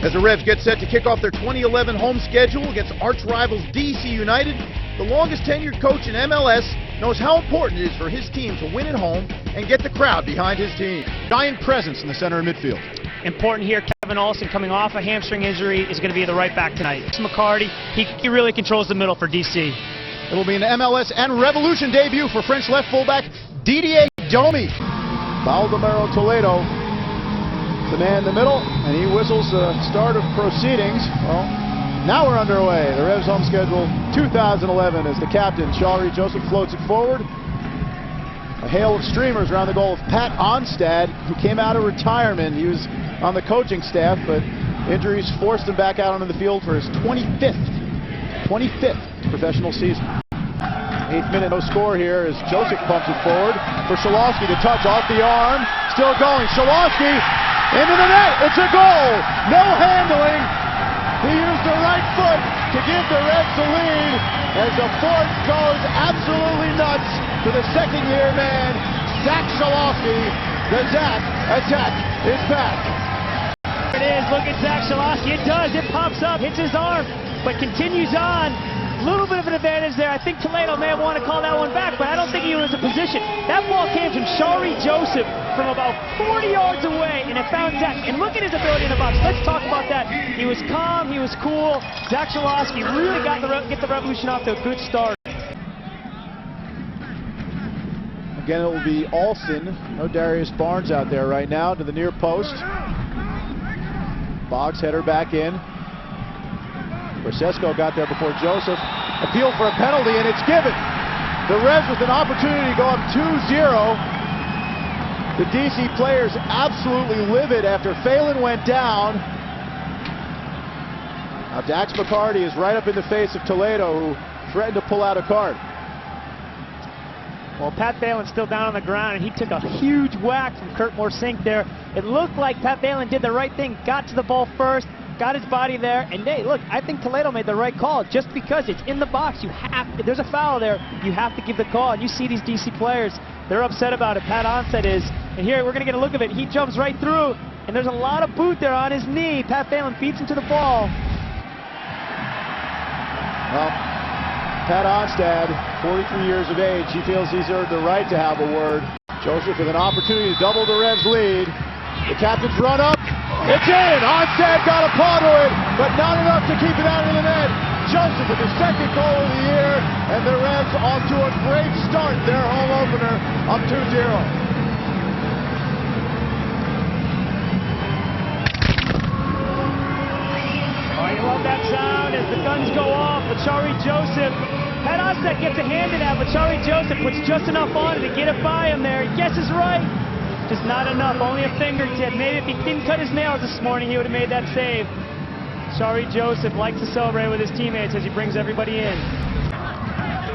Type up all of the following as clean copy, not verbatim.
As the Revs get set to kick off their 2011 home schedule against arch rivals DC United, the longest tenured coach in MLS knows how important it is for his team to win at home and get the crowd behind his team. Giant presence in the center of midfield. Important here, Kevin Olsen coming off a hamstring injury is going to be the right back tonight. McCarty, he really controls the middle for DC. It'll be an MLS and Revolution debut for French left fullback Didier Domi. Baldomero Toledo, the man in the middle, and he whistles the start of proceedings. Well, now we're underway. The Revs home schedule 2011 as the captain, Shalrie Joseph, floats it forward. A hail of streamers around the goal of Pat Onstad, who came out of retirement. He was on the coaching staff, but injuries forced him back out onto the field for his 25th professional season. 8th minute, no score here as Joseph pumps it forward for Schelowski to touch off the arm. Still going. Schelowski into the net. It's a goal. No handling. He used the right foot to give the Reds the lead as the fort goes absolutely nuts for the second-year man, Zach Schelowski. The Zach attack is back. It is. Look at Zach Schelowski. It does. It pops up, hits his arm, but continues on. A little bit of an advantage there. I think Toledo may have wanted to call that one back, but I don't think he was in position. That ball came from Shalrie Joseph from about 40 yards away, and it found Zach. And look at his ability in the box. Let's talk about that. He was calm. He was cool. Zach Schelowski really get the Revolution off to a good start. Again, it will be Olsen. No Darius Barnes out there right now to the near post. Boggs header back in. Francesco got there before Joseph. Appeal for a penalty, and it's given. The Revs with an opportunity to go up 2-0. The DC players absolutely livid after Phelan went down. Now Dax McCarty is right up in the face of Toledo, who threatened to pull out a card. Well, Pat Phelan's still down on the ground, and he took a huge whack from Kurt Morsink there. It looked like Pat Phelan did the right thing, got to the ball first, got his body there, and hey, look, I think Toledo made the right call. Just because it's in the box, if there's a foul there, you have to give the call. And you see these DC players, they're upset about it. Pat Onstad is, and here we're going to get a look of it. He jumps right through, and there's a lot of boot there on his knee. Pat Phelan beats him to the ball. Well, Pat Onstad, 43 years of age, he feels he's earned the right to have a word. Joseph with an opportunity to double the Revs' lead. The captain's run up. It's in! Onstad got a paw to it, but not enough to keep it out of the net. Joseph with the second goal of the year, and the Revs off to a great start, their home opener, up 2-0. Oh, you love that sound as the guns go off, but Shalrie Joseph, Pat Onstad gets a hand in that, but Shalrie Joseph puts just enough on it to get it by him there. He guesses right. Just not enough, only a fingertip. Maybe if he didn't cut his nails this morning, he would have made that save. Shalrie Joseph likes to celebrate with his teammates as he brings everybody in.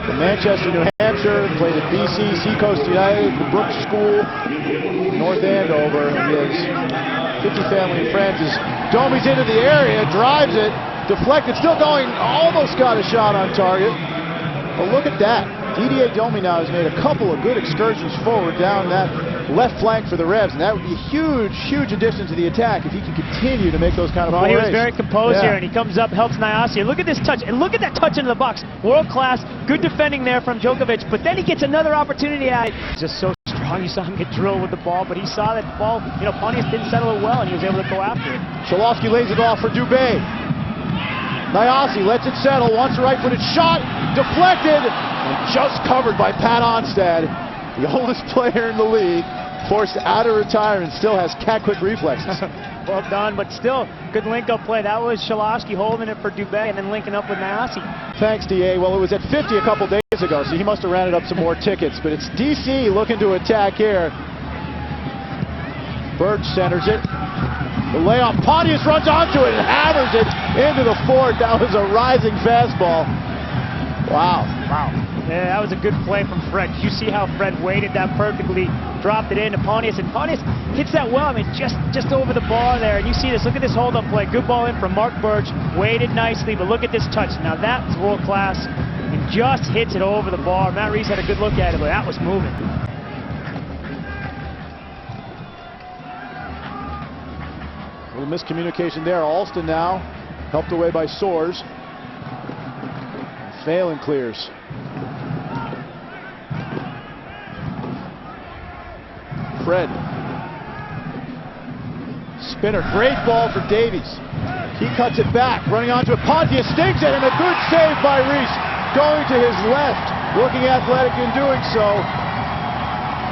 From Manchester, New Hampshire, played at BC, Seacoast United, the Brooks School, North Andover. He has 50 family and friends. As Domi's into the area, drives it, deflected, still going, almost got a shot on target. But look at that. Didier Domi now has made a couple of good excursions forward down that left flank for the Revs, and that would be a huge, huge addition to the attack if he can continue to make those kind of plays. He was very composed here, and he comes up, helps Nyasi. Look at this touch, and look at that touch into the box. World class, good defending there from Djokovic, but then he gets another opportunity at it. Just so strong, you saw him get drilled with the ball, but he saw that the ball, Pontius didn't settle it well, and he was able to go after it. Schelowski lays it off for Dubé. Nyasi lets it settle, wants a right-footed shot, deflected, and just covered by Pat Onstad, the oldest player in the league, forced out of retirement, still has cat-quick reflexes. Well done, but still, good link-up play. That was Schelowski holding it for Dubé and then linking up with Nyasi. Thanks, DA. Well, it was at 50 a couple days ago, so he must have rounded up some more tickets, but it's DC looking to attack here. Burge centers it. The layoff, Pontius runs onto it and hammers it into the fort. That was a rising fastball. Wow. Yeah, that was a good play from Fred. You see how Fred weighted that perfectly, dropped it into Pontius, and Pontius hits that well. I mean, just over the bar there. And you see this, look at this hold-up play. Good ball in from Mark Burge, weighted nicely, but look at this touch. Now that's world class, and just hits it over the bar. Matt Reese had a good look at it, but that was moving. miscommunication there. Alston now helped away by Soares. Phelan clears. Fred. Spinner. Great ball for Davies. He cuts it back. Running onto it. Pontius stings it, and a good save by Reese. Going to his left. Looking athletic in doing so.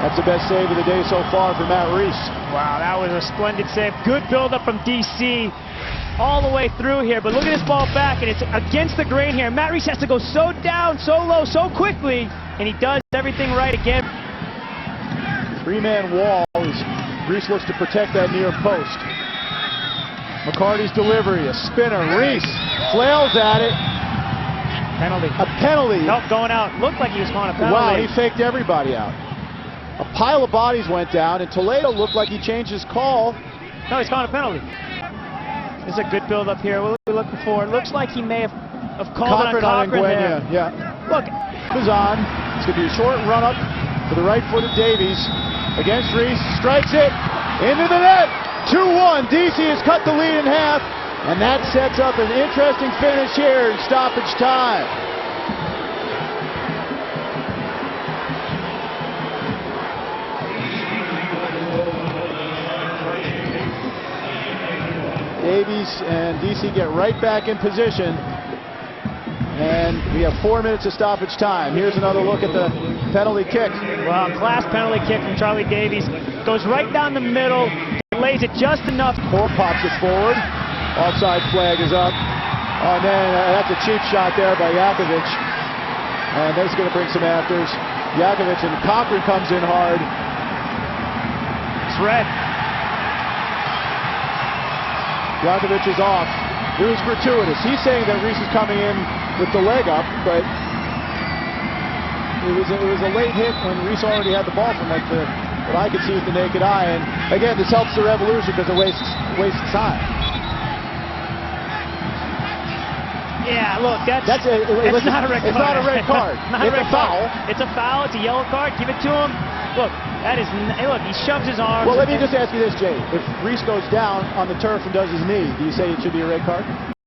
That's the best save of the day so far for Matt Reese. Wow, that was a splendid save. Good build-up from DC all the way through here. But look at this ball back, and it's against the grain here. Matt Reese has to go so down, so low, so quickly, and he does everything right again. Three-man wall as Reese looks to protect that near post. McCarty's delivery, a spinner. Reese flails at it. Penalty. A penalty. Nope, going out. Looked like he was calling a penalty. Wow, he faked everybody out. A pile of bodies went down, and Toledo looked like he changed his call. No, he's calling a penalty. This is a good build-up here. What are we looking for? It looks like he may have called it on Cochran there. Yeah. Look. Is on. It's going to be a short run-up for the right-footed Davies. Against Reese, strikes it into the net. 2-1. DC has cut the lead in half, and that sets up an interesting finish here in stoppage time. Davies and DC get right back in position, and we have 4 minutes of stoppage time. Here's another look at the penalty kick. Well, class penalty kick from Charlie Davies. Goes right down the middle, lays it just enough. Core pops it forward. Offside flag is up. Oh, and then that's a cheap shot there by Jakovic. And that's going to bring some afters. Jakovic and Cochran comes in hard. It's red. Jakovic is off. It was gratuitous. He's saying that Reese is coming in with the leg up, but it was a late hit when Reese already had the ball from what I could see with the naked eye. And again, this helps the Revolution because it wastes time. Yeah, look, that's not a red card. It's not a red card. It's a foul. It's a foul. It's a yellow card. Give it to him. Look, look, he shoves his arm. Well, let me just ask you this, Jay. If Reese goes down on the turf and does his knee, do you say it should be a red card?